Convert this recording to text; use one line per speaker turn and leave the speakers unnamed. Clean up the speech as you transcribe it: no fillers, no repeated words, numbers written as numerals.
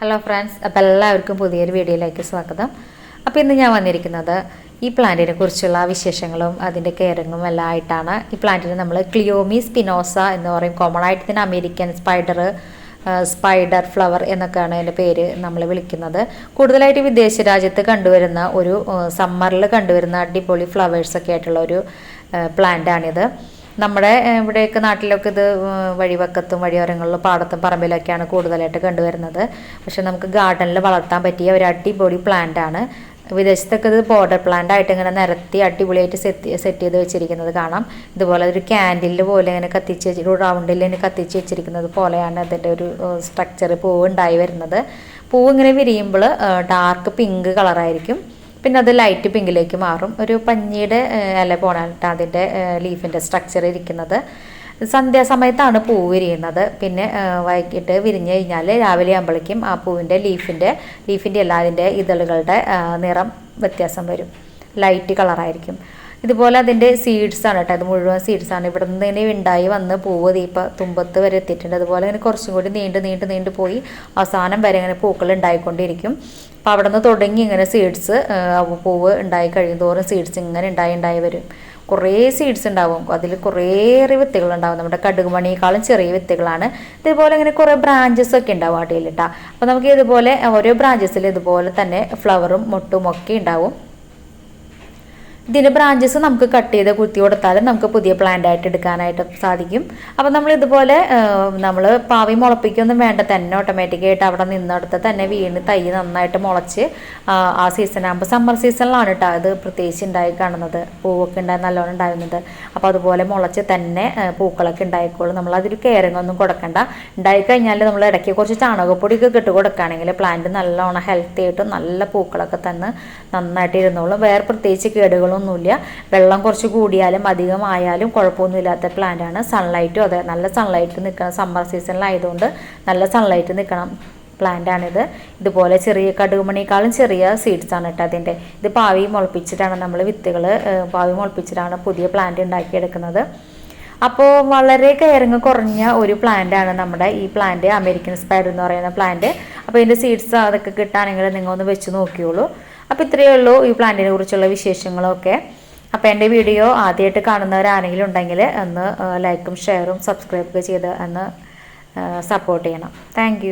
Hello friends, അപ്പോൾ എല്ലാവർക്കും പുതിയൊരു വീഡിയോയിലേക്ക് സ്വാഗതം. അപ്പോൾ ഇന്ന് ഞാൻ വന്നിരിക്കുന്നത് ഈ പ്ലാന്റിനെ കുറിച്ചുള്ള വിശേഷങ്ങളും അതിൻ്റെ കെയറിങ്ങും എല്ലാം ആയിട്ടാണ്. ഈ പ്ലാന്റിന് നമ്മൾ ക്ലിയോമി സ്പിനോസ എന്ന് പറയും. കോമൺ ആയിട്ട് ഇതിന് അമേരിക്കൻ സ്പൈഡർ ഫ്ലവർ എന്നൊക്കെയാണ് അതിൻ്റെ പേര് നമ്മൾ വിളിക്കുന്നത്. കൂടുതലായിട്ട് വിദേശ രാജ്യത്ത് കണ്ടുവരുന്ന ഒരു സമ്മറിൽ കണ്ടുവരുന്ന അടിപൊളി ഫ്ലവേഴ്സൊക്കെ ആയിട്ടുള്ള ഒരു പ്ലാന്റാണിത്. നമ്മുടെ ഇവിടെയൊക്കെ നാട്ടിലൊക്കെ ഇത് വഴിവക്കത്തും വഴിയോരങ്ങളിലും പാടത്തും പറമ്പിലൊക്കെയാണ് കൂടുതലായിട്ട് കണ്ടുവരുന്നത്. പക്ഷെ നമുക്ക് ഗാർഡനിൽ വളർത്താൻ പറ്റിയ ഒരു അടിപൊളി പ്ലാന്റാണ്. വിദേശത്തൊക്കെ ഇത് ബോർഡർ പ്ലാന്റ് ആയിട്ട് ഇങ്ങനെ നിരത്തി അടിപൊളിയായിട്ട് സെറ്റ് ചെയ്ത് വെച്ചിരിക്കുന്നത് കാണാം. ഇതുപോലെ ഒരു ക്യാൻഡിൽ പോലെ ഇങ്ങനെ കത്തിച്ച് ഒരു റൗണ്ടിൽ ഇങ്ങനെ കത്തിച്ച് വെച്ചിരിക്കുന്നത് പോലെയാണ് അതിൻ്റെ ഒരു സ്ട്രക്ചർ. പൂവ് ഉണ്ടായി വരുന്നത്. പൂവ് ഇങ്ങനെ വിരിയുമ്പോൾ ഡാർക്ക് പിങ്ക് കളറായിരിക്കും. പിന്നെ അത് ലൈറ്റ് പിങ്കിലേക്ക് മാറും. ഒരു പഞ്ഞിയുടെ ഇല പോണായിട്ട് അതിൻ്റെ ലീഫിൻ്റെ സ്ട്രക്ചർ ഇരിക്കുന്നത്. സന്ധ്യാസമയത്താണ് പൂവ് വിരിയുന്നത്. പിന്നെ വൈകിട്ട് വിരിഞ്ഞ് കഴിഞ്ഞാൽ രാവിലെ ആകുമ്പോഴേക്കും ആ പൂവിൻ്റെ ലീഫിൻ്റെ എല്ലാ അതിൻ്റെ ഇതളുകളുടെ നിറം വ്യത്യാസം വരും. ലൈറ്റ് കളറായിരിക്കും. ഇതുപോലെ അതിൻ്റെ സീഡ്സാണ് കേട്ടോ. അത് മുഴുവൻ സീഡ്സാണ്. ഇവിടെ നിന്ന് ഇങ്ങനെ ഉണ്ടായി വന്ന് പൂവ് ദീപ്പം തുമ്പത്ത് വരെ എത്തിയിട്ടുണ്ട്. അതുപോലെ ഇങ്ങനെ കുറച്ചും കൂടി നീണ്ട് പോയി അവസാനം വരെ ഇങ്ങനെ പൂക്കൾ ഉണ്ടായിക്കൊണ്ടിരിക്കും. അപ്പോൾ അവിടെ നിന്ന് തുടങ്ങി ഇങ്ങനെ സീഡ്സ് പൂവ് ഉണ്ടായി കഴിയും തോറും സീഡ്സ് ഇങ്ങനെ ഉണ്ടായി വരും. കുറേ സീഡ്സ് ഉണ്ടാവും. അതിൽ കുറേയേറെ വിത്തുകളുണ്ടാവും. നമ്മുടെ കടുകുമണിയേക്കാളും ചെറിയ വിത്തുകളാണ്. ഇതുപോലെ ഇങ്ങനെ കുറേ ബ്രാഞ്ചസ് ഒക്കെ ഉണ്ടാവും അടിയിലിട്ടാ. അപ്പോൾ നമുക്ക് ഇതുപോലെ ഓരോ ബ്രാഞ്ചസിൽ ഇതുപോലെ തന്നെ ഫ്ലവറും മൊട്ടും ഒക്കെ ഉണ്ടാവും. ഇതിൻ്റെ ബ്രാഞ്ചസ് നമുക്ക് കട്ട് ചെയ്ത് കുത്തി കൊടുത്താലും നമുക്ക് പുതിയ പ്ലാന്റ് ആയിട്ട് എടുക്കാനായിട്ട് സാധിക്കും. അപ്പോൾ നമ്മൾ ഇതുപോലെ നമ്മൾ പാവി മുളപ്പിക്കൊന്നും വേണ്ട, തന്നെ ഓട്ടോമാറ്റിക്കായിട്ട് അവിടെ നിന്നെടുത്ത് തന്നെ വീണ് തൈ നന്നായിട്ട് മുളച്ച് ആ സീസൺ ആകുമ്പോൾ സമ്മർ സീസണിലാണ് കേട്ടോ അത് പ്രത്യേകിച്ച് ഉണ്ടായി കാണുന്നത്. പൂവൊക്കെ നല്ലോണം ഉണ്ടാകുന്നത്. അപ്പോൾ അതുപോലെ മുളച്ച് തന്നെ പൂക്കളൊക്കെ ഉണ്ടായിക്കോളും. നമ്മളതൊരു കെയറിങ് ഒന്നും കൊടുക്കണ്ട. ഉണ്ടായിക്കഴിഞ്ഞാൽ നമ്മൾ ഇടയ്ക്ക് കുറച്ച് ചാണകപ്പൊടിയൊക്കെ ഇട്ട് കൊടുക്കുകയാണെങ്കിൽ പ്ലാന്റ് നല്ലോണം ഹെൽത്തി ആയിട്ടും നല്ല പൂക്കളൊക്കെ തന്നെ നന്നായിട്ട് ഇരുന്നോളും. വേറെ പ്രത്യേകിച്ച് കേടുകളൊന്നുമില്ല. വെള്ളം കുറച്ച് കൂടിയാലും അധികമായാലും കുഴപ്പമൊന്നുമില്ലാത്ത പ്ലാന്റാണ്. സൺലൈറ്റും അതെ, നല്ല സൺലൈറ്റ് നിൽക്കണം. സമ്മർ സീസണിലായതുകൊണ്ട് നല്ല സൺലൈറ്റ് നിൽക്കണം പ്ലാന്റാണിത്. ഇതുപോലെ ചെറിയ കടുകുമണിയേക്കാളും ചെറിയ സീഡ്സാണ് കേട്ടോ അതിൻ്റെ. ഇത് പാവി മുളപ്പിച്ചിട്ടാണ് നമ്മൾ വിത്തുകൾ പാവി മുളപ്പിച്ചിട്ടാണ് പുതിയ പ്ലാന്റ് ഉണ്ടാക്കിയെടുക്കുന്നത്. അപ്പോൾ വളരെ കെയറിങ് കുറഞ്ഞ ഒരു പ്ലാന്റാണ് നമ്മുടെ ഈ പ്ലാന്റ്, അമേരിക്കൻ സ്പൈഡർ എന്ന് പറയുന്ന പ്ലാന്റ്. അപ്പോൾ ഇതിൻ്റെ സീഡ്സ് അതൊക്കെ കിട്ടുകയാണെങ്കിൽ നിങ്ങൾ ഒന്ന് വെച്ച് നോക്കിയോളൂ. അപ്പോൾ ഇത്രയേ ഉള്ളൂ ഈ പ്ലാന്റിനെ കുറിച്ചുള്ള വിശേഷങ്ങളൊക്കെ. അപ്പോൾ എൻ്റെ വീഡിയോ ആദ്യമായിട്ട് കാണുന്നവരാരെങ്കിലും ഉണ്ടെങ്കിൽ ഒന്ന് ലൈക്കും ഷെയറും സബ്സ്ക്രൈബൊക്കെ ചെയ്ത് ഒന്ന് സപ്പോർട്ട് ചെയ്യണം. താങ്ക്